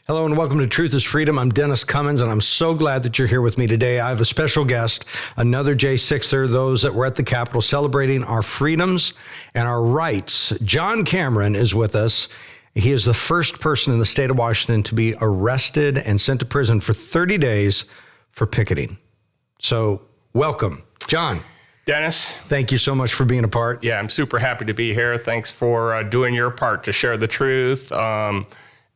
Hello and welcome to Truth is Freedom. I'm Dennis Cummins, and I'm so glad that you're here with me today. I have a special guest, another J6er, those that were at the Capitol celebrating our freedoms and our rights. John Cameron is with us. He is the first person in the state of Washington to be arrested and sent to prison for 30 days for picketing. So welcome, John. Dennis. Thank you so much for being a part. Yeah, I'm super happy to be here. Thanks for doing your part to share the truth.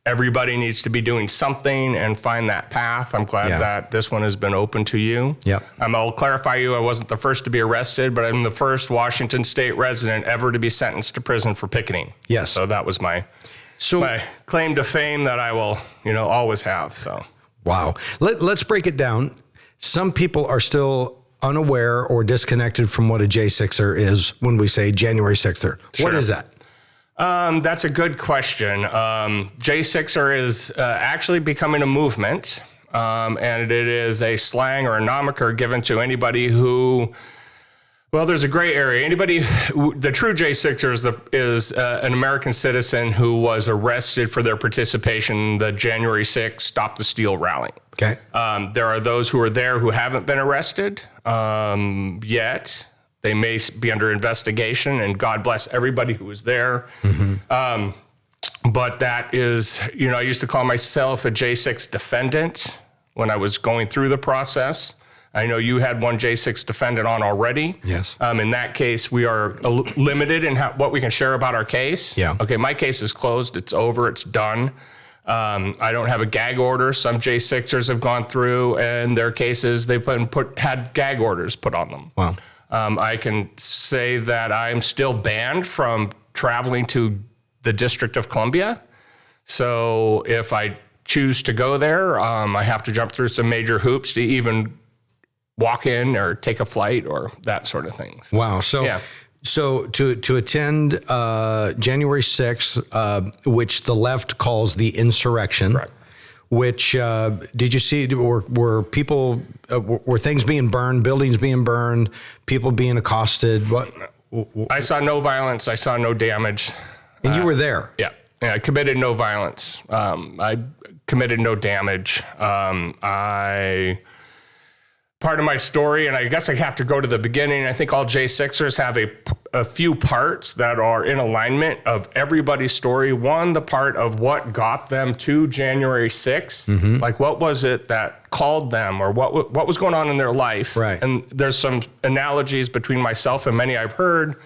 Everybody needs to be doing something and find that path. I'm glad that this one has been open to you. Yeah. I'll clarify you. I wasn't the first to be arrested, but I'm the first Washington state resident ever to be sentenced to prison for picketing. Yes. So that was my claim to fame that I will, always have. So. Wow. Let's break it down. Some people are still unaware or disconnected from what a J6er is when we say January 6th. Sure. What is that? That's a good question. J6er is actually becoming a movement, and it is a slang or a moniker given to anybody who, well, there's a gray area. The true J6er is an American citizen who was arrested for their participation in the January 6th Stop the Steal rally. Okay. There are those who are there who haven't been arrested yet. They may be under investigation, and God bless everybody who was there. Mm-hmm. But that is, I used to call myself a J6 defendant when I was going through the process. I know you had one J6 defendant on already. Yes. In that case, we are limited in what we can share about our case. Yeah. Okay, my case is closed. It's over. It's done. I don't have a gag order. Some J6ers have gone through, and their cases, they've had gag orders put on them. Wow. I can say that I'm still banned from traveling to the District of Columbia. So if I choose to go there, I have to jump through some major hoops to even walk in or take a flight or that sort of thing. Wow. So to attend January 6th, which the left calls the insurrection, correct. Which did you see? Were people? Were things being burned? Buildings being burned? People being accosted? What? I saw no violence. I saw no damage. And you were there. Yeah. I committed no violence. I committed no damage. Part of my story, and I guess I have to go to the beginning. I think all J6ers have a few parts that are in alignment of everybody's story. One, the part of what got them to January 6th. Mm-hmm. Like, what was it that called them, or what was going on in their life? Right. And there's some analogies between myself and many I've heard.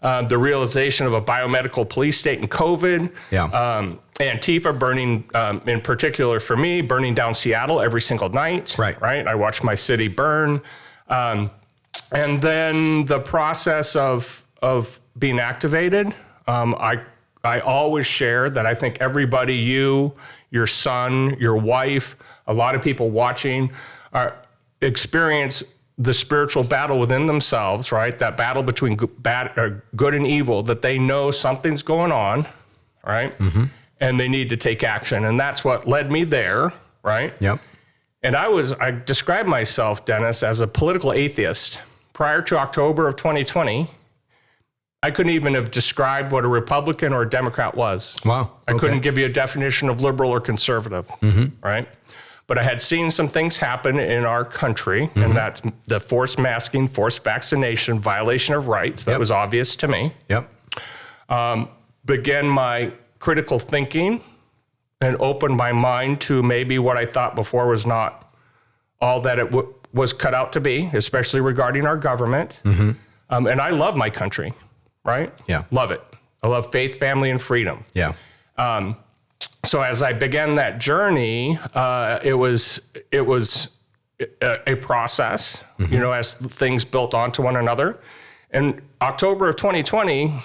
The realization of a biomedical police state in COVID. Yeah. Antifa burning, in particular for me, burning down Seattle every single night. Right. I watched my city burn. And then the process of being activated, I always share that I think everybody, you, your son, your wife, a lot of people watching experience the spiritual battle within themselves, right? That battle between good and evil, that they know something's going on, right? Mm-hmm. And they need to take action. And that's what led me there, right? Yep. And I described myself, Dennis, as a political atheist. Prior to October of 2020, I couldn't even have described what a Republican or a Democrat was. Wow. I couldn't give you a definition of liberal or conservative, mm-hmm. right? But I had seen some things happen in our country, mm-hmm. and that's the forced masking, forced vaccination, violation of rights. That was obvious to me. Yep. Began my critical thinking and opened my mind to maybe what I thought before was not all that it was cut out to be, especially regarding our government. Mm-hmm. And I love my country, right? Yeah. Love it. I love faith, family, and freedom. Yeah. So as I began that journey, it was a process, mm-hmm. As things built onto one another. And October of 2020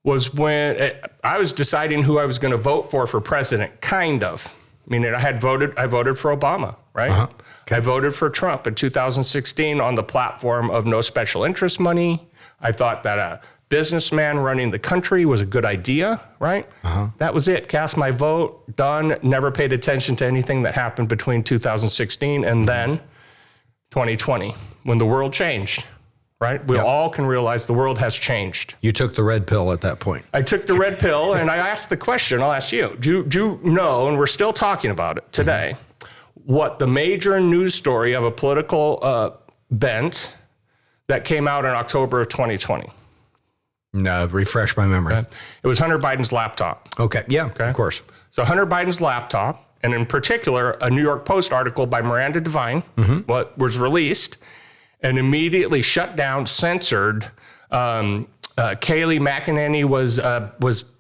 was when I was deciding who I was going to vote for president, kind of. I mean, I voted for Obama, right? Uh-huh. Okay. I voted for Trump in 2016 on the platform of no special interest money. I thought that a businessman running the country was a good idea, right? Uh-huh. That was it. Cast my vote, done. Never paid attention to anything that happened between 2016 and then 2020, when the world changed, right? We all can realize the world has changed. You took the red pill at that point. I took the red pill, and I asked the question, I'll ask you, do you know, and we're still talking about it today, what the major news story of a political bent that came out in October of 2020? No, refresh my memory. Okay. It was Hunter Biden's laptop. Okay, yeah, of course. So Hunter Biden's laptop, and in particular, a New York Post article by Miranda Devine, what was released and immediately shut down, censored. Kayleigh McEnany was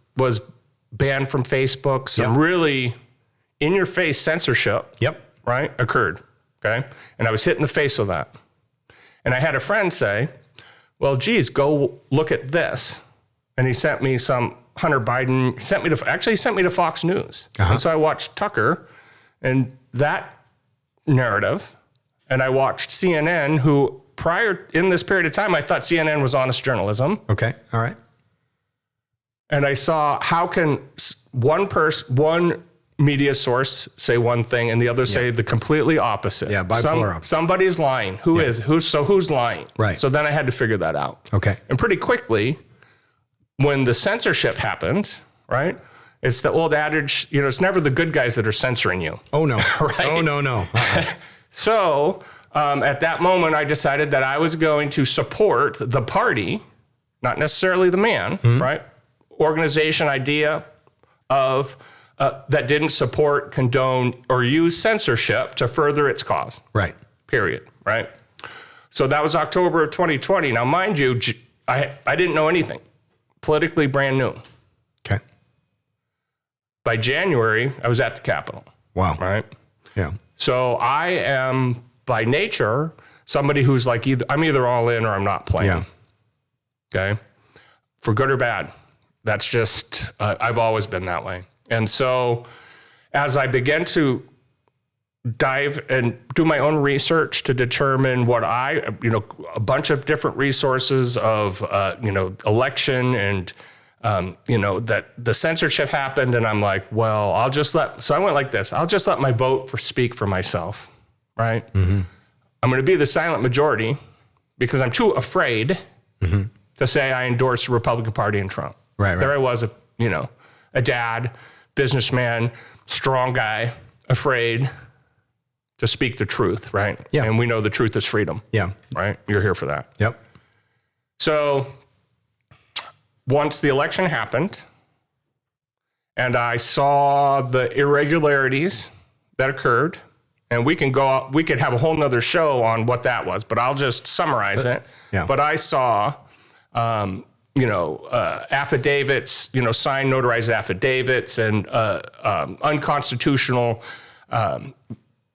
banned from Facebook. Some really in-your-face censorship, right, occurred. Okay, and I was hit in the face with that. And I had a friend say, well, geez, go look at this. And he sent me some Hunter Biden, sent me to Fox News. And so I watched Tucker and that narrative. And I watched CNN, who in this period of time, I thought CNN was honest journalism. Okay, all right. And I saw, how can one media source say one thing and the other say the completely opposite? Yeah, bipolar. Somebody's lying. Who's lying? Right. So then I had to figure that out. Okay. And pretty quickly, when the censorship happened, right? It's the old adage, it's never the good guys that are censoring you. Oh, no. Right? Oh, no. So at that moment, I decided that I was going to support the party, not necessarily the man, right? Organization, idea of that didn't support, condone, or use censorship to further its cause. Right. Period. Right. So that was October of 2020. Now, mind you, I didn't know anything. Politically brand new. Okay. By January, I was at the Capitol. Wow. Right. Yeah. So I am by nature somebody who's like I'm either all in or I'm not playing. Yeah. Okay. For good or bad. That's just I've always been that way. And so as I began to dive and do my own research to determine what a bunch of different resources of, election and, that the censorship happened. And I'm like, well, so I went like this. I'll just let my vote speak for myself. Right. Mm-hmm. I'm going to be the silent majority because I'm too afraid to say I endorse the Republican Party and Trump. Right. There I was, a dad, businessman, strong guy, afraid to speak the truth, right? Yeah. And we know the truth is freedom. Yeah. Right? You're here for that. Yep. So once the election happened and I saw the irregularities that occurred, and we could have a whole nother show on what that was, but I'll just summarize it. Yeah. But I saw, affidavits, signed notarized affidavits and unconstitutional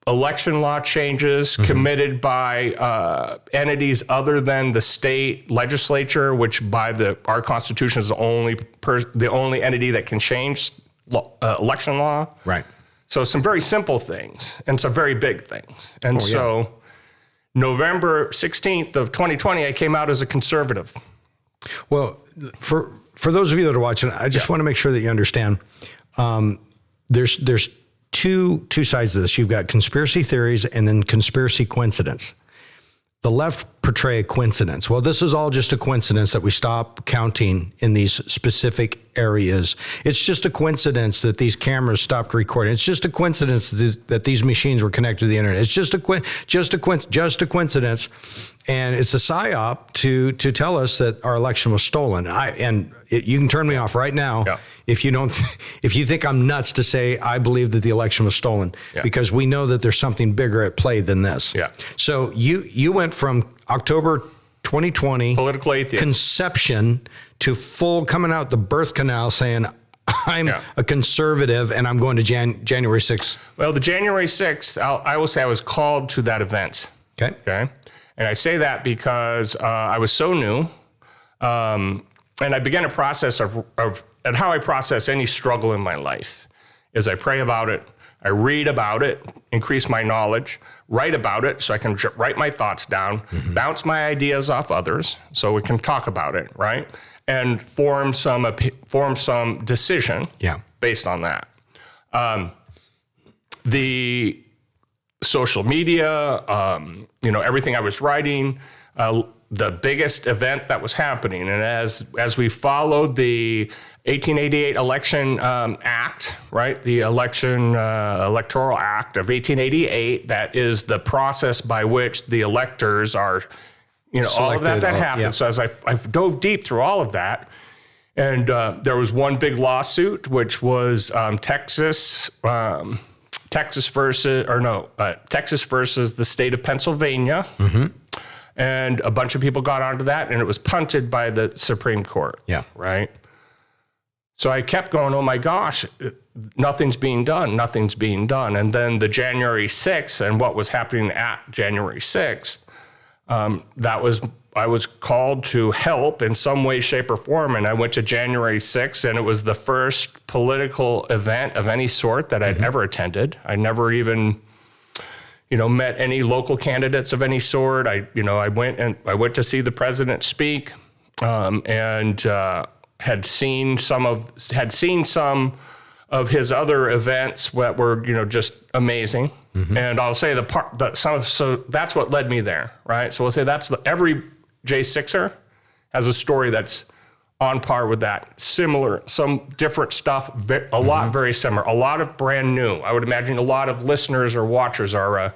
election law changes committed by entities other than the state legislature, which by our Constitution is the only entity that can change election law. Right. So some very simple things and some very big things. And November 16th of 2020, I came out as a conservative. Well, for those of you that are watching, I just want to make sure that you understand. There's two sides of this. You've got conspiracy theories and then conspiracy coincidence. The left portray a coincidence. Well, this is all just a coincidence that we stop counting in these specific areas. It's just a coincidence that these cameras stopped recording. It's just a coincidence that these machines were connected to the internet. It's just a coincidence. And it's a psyop to tell us that our election was stolen. You can turn me off right now if you think I'm nuts to say I believe that the election was stolen, because we know that there's something bigger at play than this. Yeah. So you went from October 2020 political atheist conception to full coming out the birth canal saying I'm a conservative and I'm going to January 6th. Well, the January 6th, I will say I was called to that event. Okay. And I say that because I was so new, and I began a process of how I process any struggle in my life is I pray about it, I read about it, increase my knowledge, write about it so I can write my thoughts down, bounce my ideas off others so we can talk about it, right? And form some decision based on that. The social media, everything I was writing the biggest event that was happening. And as we followed the 1888 Election Act, right, the Electoral Act of 1888, that is the process by which the electors are, all of that happened. Yeah. So as I dove deep through all of that, and there was one big lawsuit, which was Texas versus the state of Pennsylvania. Mm-hmm. And a bunch of people got onto that, and it was punted by the Supreme Court. Yeah. Right? So I kept going, oh my gosh, nothing's being done. And then the January 6th and what was happening at January 6th, I was called to help in some way, shape, or form. And I went to January 6th, and it was the first political event of any sort that I'd ever attended. I never even met any local candidates of any sort. I went to see the president speak, and had seen some of his other events that were, just amazing. Mm-hmm. And I'll say so that's what led me there, right? So we'll say every J6er has a story that's on par with that. Similar, some different stuff, a lot very similar, a lot of brand new. I would imagine a lot of listeners or watchers are,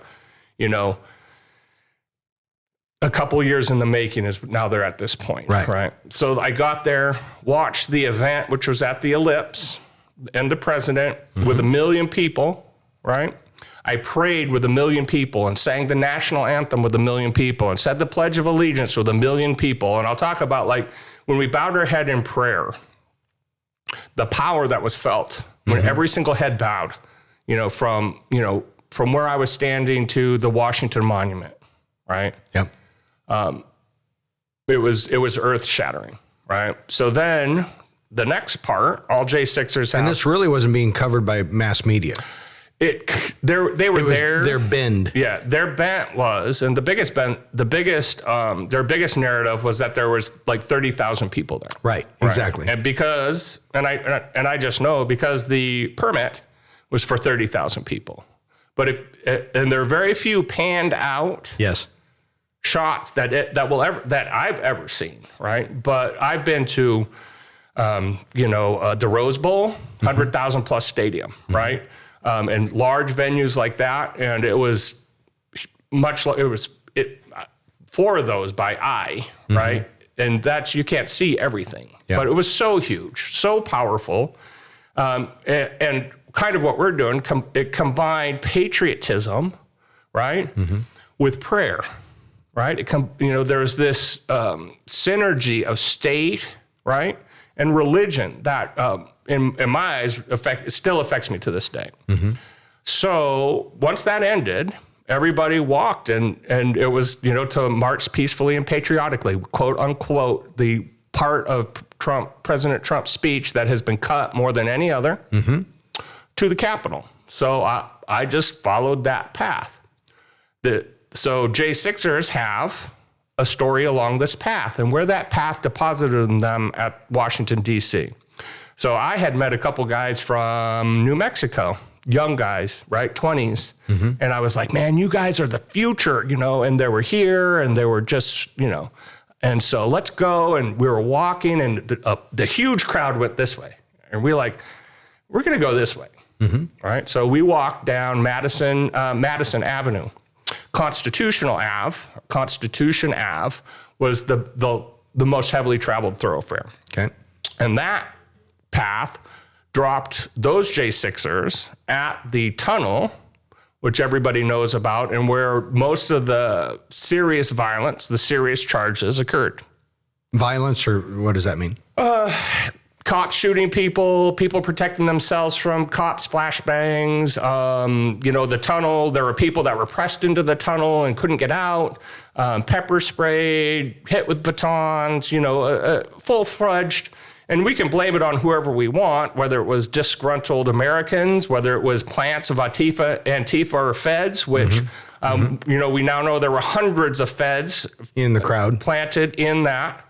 a couple years in the making is now they're at this point. Right. So I got there, watched the event, which was at the Ellipse, and the president with 1 million people, right? I prayed with 1 million people and sang the national anthem with 1 million people and said the Pledge of Allegiance with 1 million people. And I'll talk about when we bowed our head in prayer, the power that was felt when every single head bowed, from where I was standing to the Washington Monument, right? Yep. It was earth shattering, right? So then the next part, all J6ers have. And this really wasn't being covered by mass media. Their bend. Yeah, their bent was, and their biggest narrative was that there was like 30,000 people there. Right, exactly. And I just know because the permit was for 30,000 people. But and there are very few panned out shots that I've ever seen, right? But I've been to the Rose Bowl, 100,000 plus stadium, right? And large venues like that, and it was four of those by eye, right? And you can't see everything, but it was so huge, so powerful, and kind of what we're doing. It combined patriotism, right, with prayer, right? There's this synergy of state, right, and religion that. In my eyes, it still affects me to this day. Mm-hmm. So once that ended, everybody walked, and it was, to march peacefully and patriotically, quote unquote, the part of President Trump's speech that has been cut more than any other to the Capitol. So I just followed that path. So J6ers have a story along this path, and where that path deposited them at Washington, D.C. So I had met a couple guys from New Mexico, young guys, right, 20s. And I was like, man, you guys are the future, and they were here and they were just, and so let's go. And we were walking, and the huge crowd went this way. And we're going to go this way, right? So we walked down Madison Avenue. Constitution Ave was the most heavily traveled thoroughfare. Okay. And that path dropped those J6ers at the tunnel, which everybody knows about, and where most of the serious violence, the serious charges occurred. Violence, or what does that mean? Cops shooting people protecting themselves from cops' flashbangs. The tunnel, there were people that were pressed into the tunnel and couldn't get out. Pepper sprayed, hit with batons, full-fledged. And we can blame it on whoever we want, whether it was disgruntled Americans, whether it was plants of Antifa or feds, which, we now know there were hundreds of feds in the crowd planted in that.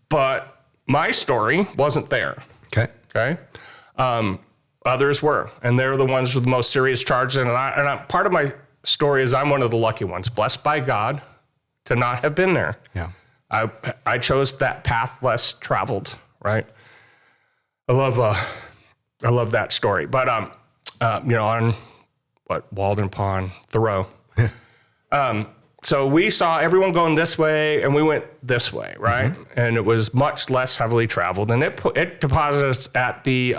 But my story wasn't there. Okay. Others were, and they're the ones with the most serious charges. And part of my story is I'm one of the lucky ones, blessed by God, to not have been there. Yeah. I chose that path less traveled, right? I love that story. But, on Walden Pond, Thoreau. So we saw everyone going this way and we went this way, right? Mm-hmm. And it was much less heavily traveled. And it deposited us at the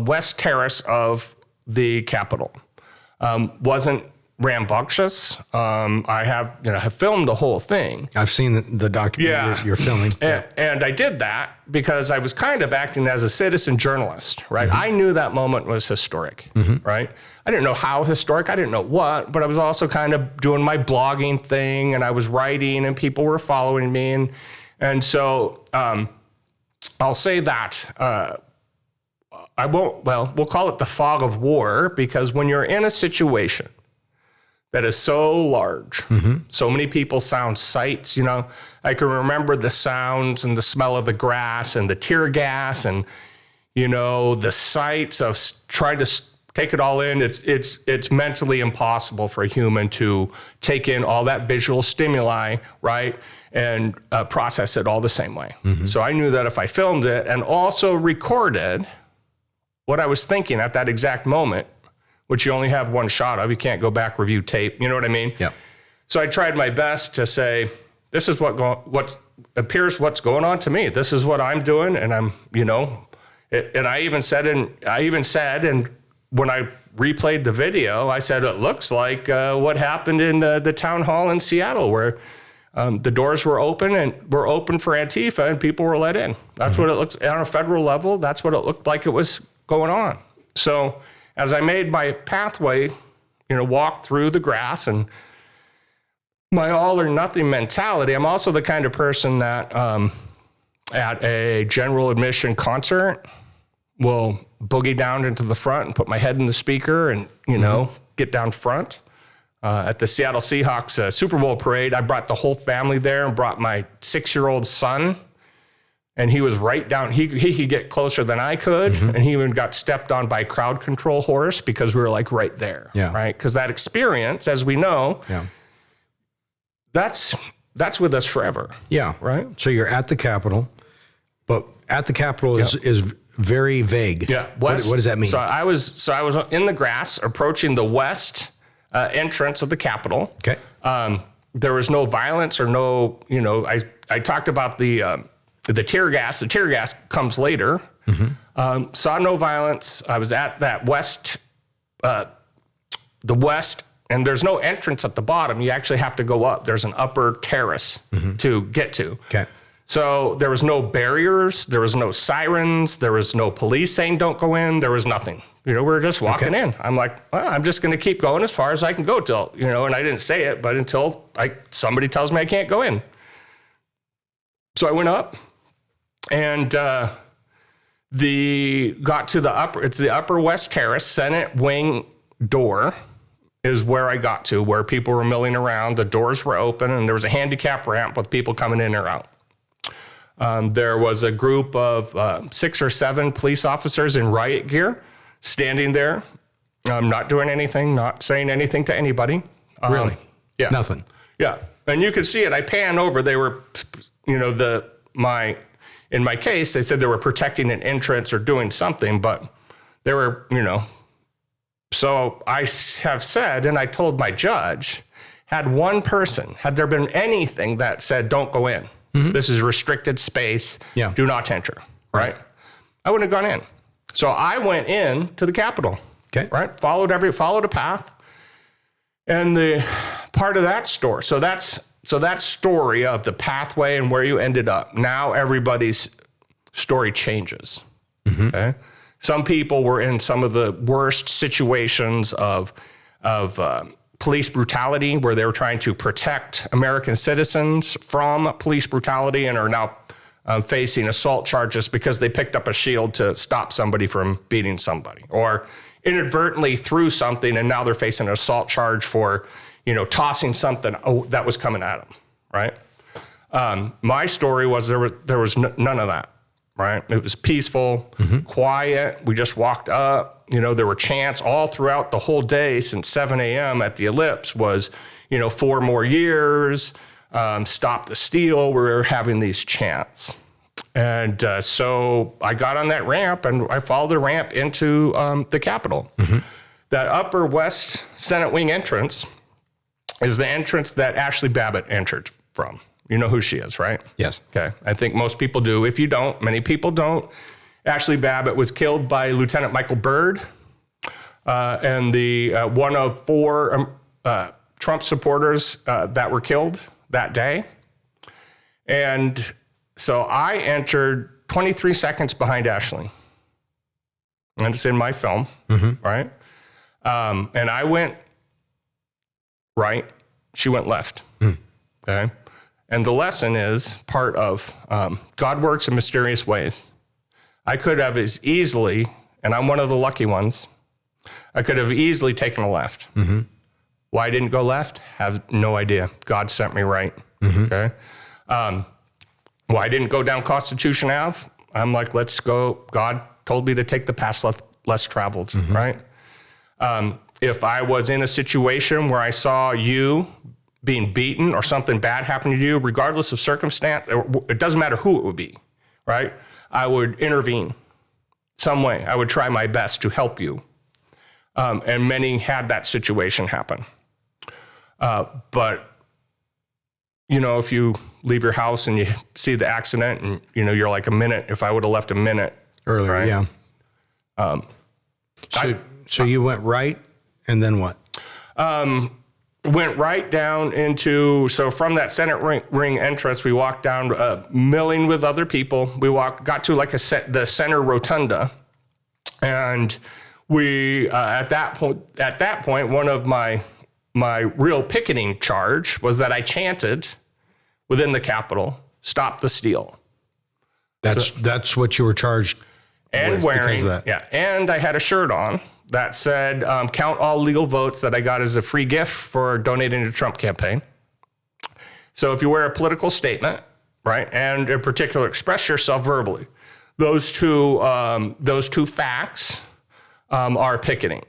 west terrace of the Capitol. Wasn't rambunctious. I have filmed the whole thing. I've seen the documentary you're filming. And I did that because I was kind of acting as a citizen journalist, right? Mm-hmm. I knew that moment was historic, mm-hmm. right? I didn't know how historic, I didn't know what, but I was also kind of doing my blogging thing, and I was writing and people were following me. And so I'll say that we'll call it the fog of war, because when you're in a situation that is so large, mm-hmm. so many people, sound, sights, I can remember the sounds and the smell of the grass and the tear gas and, the sights of trying to take it all in. It's mentally impossible for a human to take in all that visual stimuli, right? And process it all the same way. Mm-hmm. So I knew that if I filmed it and also recorded what I was thinking at that exact moment, which you only have one shot of, you can't go back, review tape, you know what I mean? Yeah. So I tried my best to say, this is what appears what's going on to me. This is what I'm doing, and I'm, and I even said, and when I replayed the video, I said, it looks like what happened in the town hall in Seattle, where the doors were open for Antifa and people were let in. That's mm-hmm. what it looks on a federal level. That's what it looked like it was going on. So as I made my pathway, walk through the grass and my all or nothing mentality, I'm also the kind of person that at a general admission concert will boogie down into the front and put my head in the speaker and, mm-hmm. get down front. At the Seattle Seahawks Super Bowl parade, I brought the whole family there and brought my 6-year-old son. And he was right down. He could get closer than I could. Mm-hmm. And he even got stepped on by a crowd control horse because we were like right there. Yeah. Right. Because that experience, as we know, that's with us forever. Yeah. Right. So you're at the Capitol, but at the Capitol is very vague. Yeah. What does that mean? So I was in the grass approaching the west entrance of the Capitol. Okay. There was no violence or no, I talked about the tear gas. The tear gas comes later. Mm-hmm. Saw no violence. I was at that the west, and there's no entrance at the bottom. You actually have to go up. There's an upper terrace mm-hmm. to get to. Okay. So there was no barriers. There was no sirens. There was no police saying don't go in. There was nothing. We were just walking in. I'm like, well, I'm just going to keep going as far as I can go till, and I didn't say it, but until somebody tells me I can't go in. So I went up. And got to the upper west terrace, Senate wing door is where I got to, where people were milling around. The doors were open and there was a handicap ramp with people coming in or out. There was a group of 6 or 7 police officers in riot gear standing there, not doing anything, not saying anything to anybody. Really? Yeah. Nothing. Yeah. And you could see it. I pan over. They were, in my case, they said they were protecting an entrance or doing something, but they were, So I have said, and I told my judge, had there been anything that said, don't go in, mm-hmm. this is restricted space, do not enter, right? I wouldn't have gone in. So I went in to the Capitol, right? Followed a path. And the part of that story, so that story of the pathway and where you ended up, now everybody's story changes. Mm-hmm. Okay. Some people were in some of the worst situations of police brutality, where they were trying to protect American citizens from police brutality and are now facing assault charges because they picked up a shield to stop somebody from beating somebody, or inadvertently threw something and now they're facing an assault charge for tossing something that was coming at them, right? My story was there was none of that, right? It was peaceful, mm-hmm. quiet. We just walked up. There were chants all throughout the whole day since 7 a.m. at the Ellipse was, 4 more years, stop the steal. We were having these chants. And so I got on that ramp and I followed the ramp into the Capitol. Mm-hmm. That upper west Senate wing entrance is the entrance that Ashley Babbitt entered from. You know who she is, right? Yes. Okay. I think most people do. If you don't, many people don't. Ashley Babbitt was killed by Lieutenant Michael Byrd, and the one of 4 Trump supporters that were killed that day. And so I entered 23 seconds behind Ashley. And it's in my film, right? And I went right, she went left, okay? And the lesson is part of God works in mysterious ways. I could have as easily, and I'm one of the lucky ones, I could have easily taken a left. Mm-hmm. Why I didn't go left? Have no idea. God sent me right, okay? Why I didn't go down Constitution Ave? I'm like, let's go. God told me to take the path less traveled, right? If I was in a situation where I saw you being beaten or something bad happening to you, regardless of circumstance, it doesn't matter who it would be, right? I would intervene some way. I would try my best to help you. And many had that situation happen. But, if you leave your house and you see the accident and, you're like a minute, if I would have left a minute earlier, right? Yeah. So you went right and then what? Went right down into, so from that Senate ring entrance, we walked down, milling with other people. We got to like the center rotunda. And we, at that point, one of my real picketing charge was that I chanted within the Capitol, stop the steal. That's what you were charged and with wearing, because of that. Yeah. And I had a shirt on that said, count all legal votes that I got as a free gift for donating to the Trump campaign. So if you wear a political statement, right, and in particular express yourself verbally, those two facts are picketing.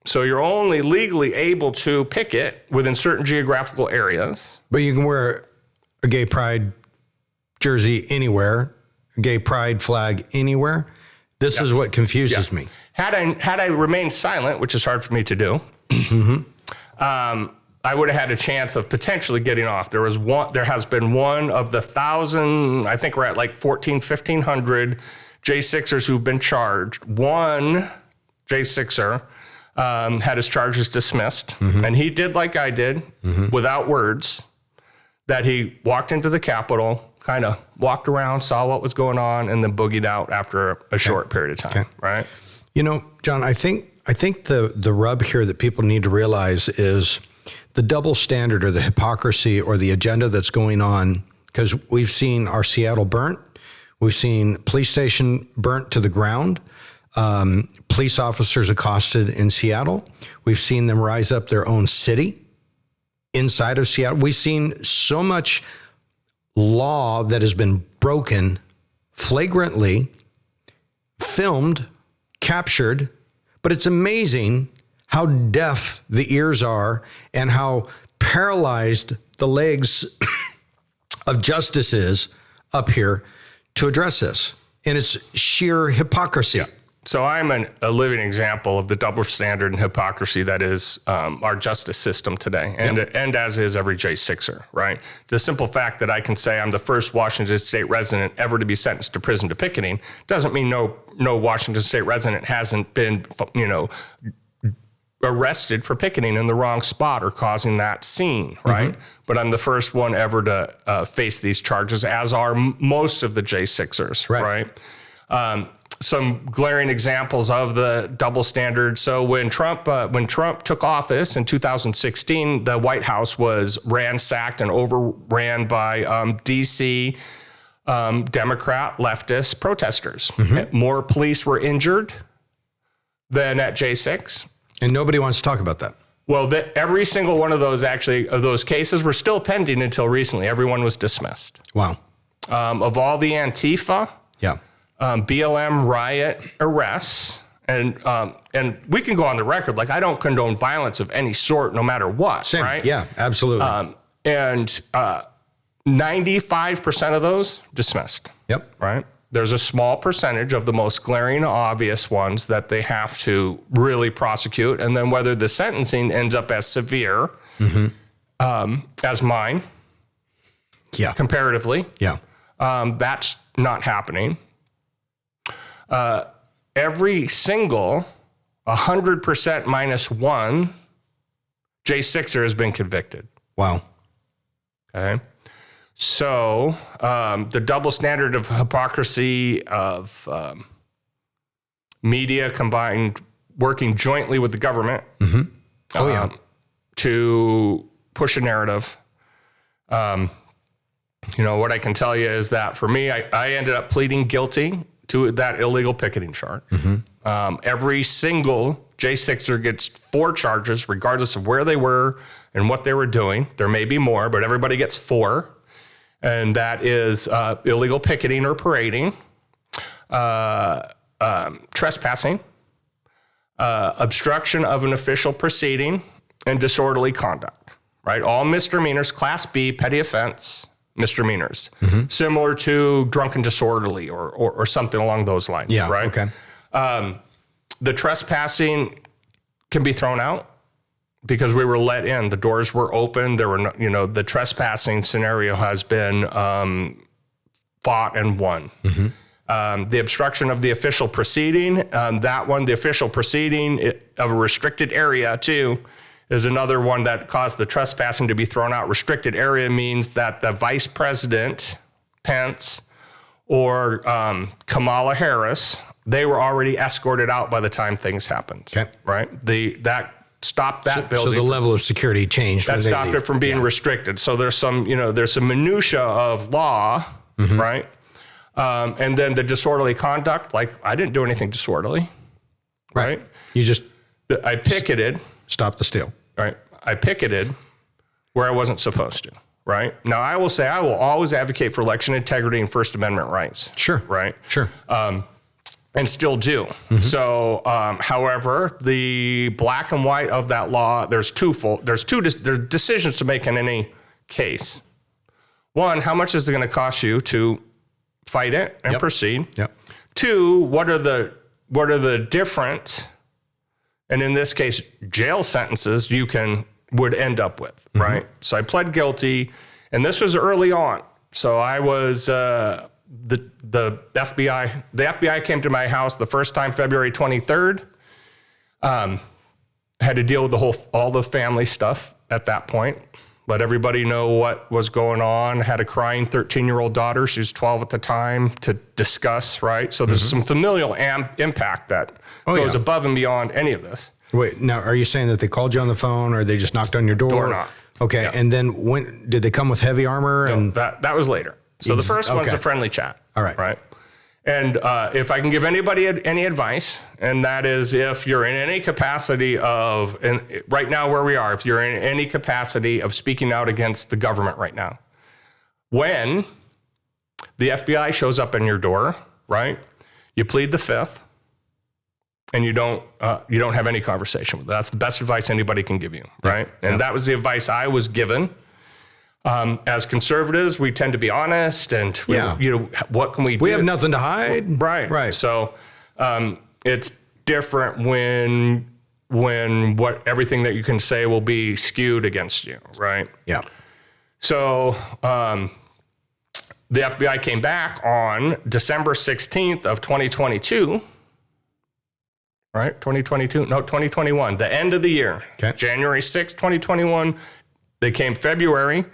So you're only legally able to picket within certain geographical areas. But you can wear a gay pride jersey anywhere, a gay pride flag anywhere. This is what confuses me. Had I remained silent, which is hard for me to do, I would have had a chance of potentially getting off. There has been one of the 1,000, I think we're at like 1,500 J6ers who've been charged. One J6er had his charges dismissed, and he did like I did, without words, that he walked into the Capitol, kind of walked around, saw what was going on, and then boogied out after a short period of time, right? John, I think the rub here that people need to realize is the double standard or the hypocrisy or the agenda that's going on, because we've seen our Seattle burnt. We've seen police station burnt to the ground. Police officers accosted in Seattle. We've seen them rise up their own city inside of Seattle. We've seen so much law that has been broken flagrantly, filmed, captured, but it's amazing how deaf the ears are and how paralyzed the legs of justice is up here to address this. And it's sheer hypocrisy. Yeah. So I'm a living example of the double standard and hypocrisy that is our justice system today, and as is every J6er, right? The simple fact that I can say I'm the first Washington State resident ever to be sentenced to prison to picketing doesn't mean no Washington State resident hasn't been, arrested for picketing in the wrong spot or causing that scene, right? But I'm the first one ever to face these charges, as are most of the J6ers, right? Some glaring examples of the double standard. So when Trump took office in 2016, the White House was ransacked and overran by DC Democrat leftist protesters. More police were injured than at J6. And nobody wants to talk about that. Well, every single one of those cases were still pending until recently. Everyone was dismissed. Wow. Of all the Antifa, BLM riot arrests And we can go on the record, like I don't condone violence of any sort, no matter what. Same. Right? Yeah, absolutely. And 95% of those dismissed. Yep. Right. There's a small percentage of the most glaring, obvious ones that they have to really prosecute. And then whether the sentencing ends up as severe as mine, comparatively, that's not happening. Every single 100% minus one J6er has been convicted. Wow. Okay. So the double standard of hypocrisy of media combined working jointly with the government to push a narrative. What I can tell you is that for me, I ended up pleading guilty to that illegal picketing charge. Every single J6er gets 4 charges, regardless of where they were and what they were doing. There may be more, but everybody gets 4. And that is illegal picketing or parading, trespassing, obstruction of an official proceeding, and disorderly conduct, right? All misdemeanors, Class B, petty offense misdemeanors, similar to drunken disorderly or something along those lines, right? Okay. The trespassing can be thrown out because we were let in. The doors were open. There were no, the trespassing scenario has been fought and won. The obstruction of the official proceeding, the official proceeding of a restricted area too, is another one that caused the trespassing to be thrown out. Restricted area means that the Vice President, Pence, or Kamala Harris, they were already escorted out by the time things happened. Okay. Right? That stopped that building. So the level of security changed. That stopped it from being restricted. So there's some minutia of law, right? And then the disorderly conduct, like I didn't do anything disorderly, right? You just... I picketed. Stop the steal. Right. I picketed where I wasn't supposed to. Right. Now, I will say I will always advocate for election integrity and First Amendment rights. Sure. Right. Sure. And still do. So, however, the black and white of that law, there's decisions to make in any case. One, how much is it going to cost you to fight it and proceed? Yep. 2, what are the different, and in this case, jail sentences you would end up with, right? So I pled guilty, and this was early on. So I was the FBI. The FBI came to my house the first time, February 23rd. Had to deal with all the family stuff at that point. Let everybody know what was going on. Had a crying 13-year-old daughter. She was 12 at the time to discuss, right? So there's some familial impact that goes above and beyond any of this. Wait, now, are you saying that they called you on the phone or they just knocked on your door? Door knock. Okay, yeah. And then when did they come with heavy armor? No, that was later. So the first one's a friendly chat. All right. Right. And if I can give anybody any advice, and that is if you're in any capacity of, and right now where we are, if you're in any capacity of speaking out against the government right now, when the FBI shows up in your door, right, you plead the fifth, and you don't have any conversation with them. That's the best advice anybody can give you, right? Yeah. And that was the advice I was given. As conservatives, we tend to be honest, and what can we do? We have nothing to hide, right? So it's different when everything that you can say will be skewed against you, right? Yeah. So the FBI came back on December 16th of 2022. Right? 2021, the end of the year. Okay. January 6th, 2021. They came February.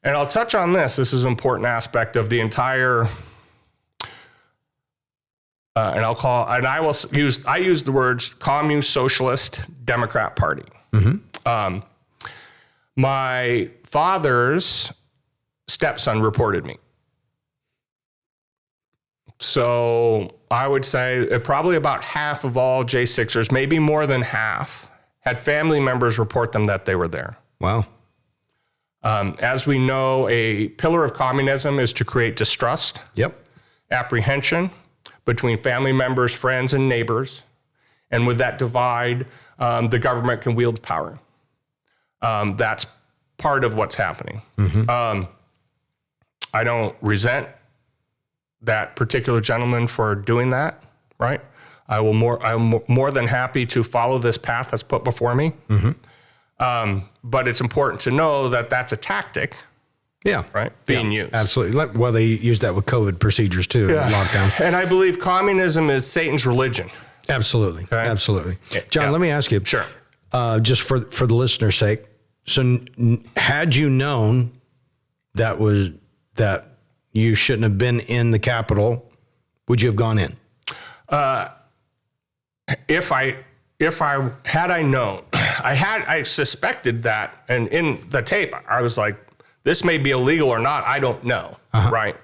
And I'll touch on this. This is an important aspect of the entire, I use the words Commune Socialist Democrat Party. My father's stepson reported me. So I would say probably about half of all J6ers, maybe more than half, had family members report them that they were there. Wow. As we know, a pillar of communism is to create distrust, apprehension between family members, friends, and neighbors. And with that divide, the government can wield power. That's part of what's happening. I don't resent that particular gentleman for doing that, right? I'm more than happy to follow this path that's put before me. But it's important to know that that's a tactic. Yeah. Right. Being used. Absolutely. Well, they use that with COVID procedures too, lockdowns. And I believe communism is Satan's religion. Absolutely. Okay? Absolutely. John, let me ask you. Sure. Just for the listener's sake. So had you known that you shouldn't have been in the Capitol, would you have gone in? If I had known, I suspected that, and in the tape, I was like, this may be illegal or not. I don't know. Right.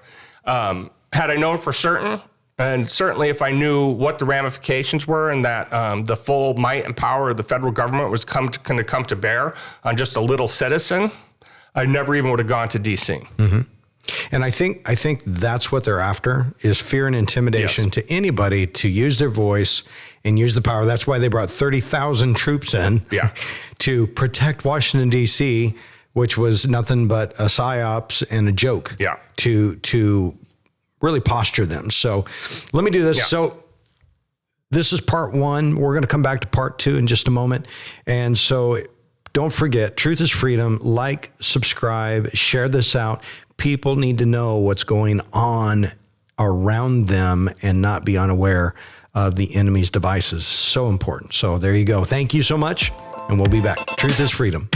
Had I known for certain, and certainly if I knew what the ramifications were and that the full might and power of the federal government was going to come to bear on just a little citizen, I never even would have gone to D.C. And I think that's what they're after, is fear and intimidation to anybody to use their voice and use the power. That's why they brought 30,000 troops in to protect Washington, D.C., which was nothing but a psyops and a joke to really posture them. So let me do this. So this is part one. We're going to come back to part two in just a moment. And so don't forget, Truth is Freedom. Like, subscribe, share this out. People need to know what's going on around them and not be unaware of the enemy's devices. So important. So there you go. Thank you so much. And we'll be back. Truth is Freedom.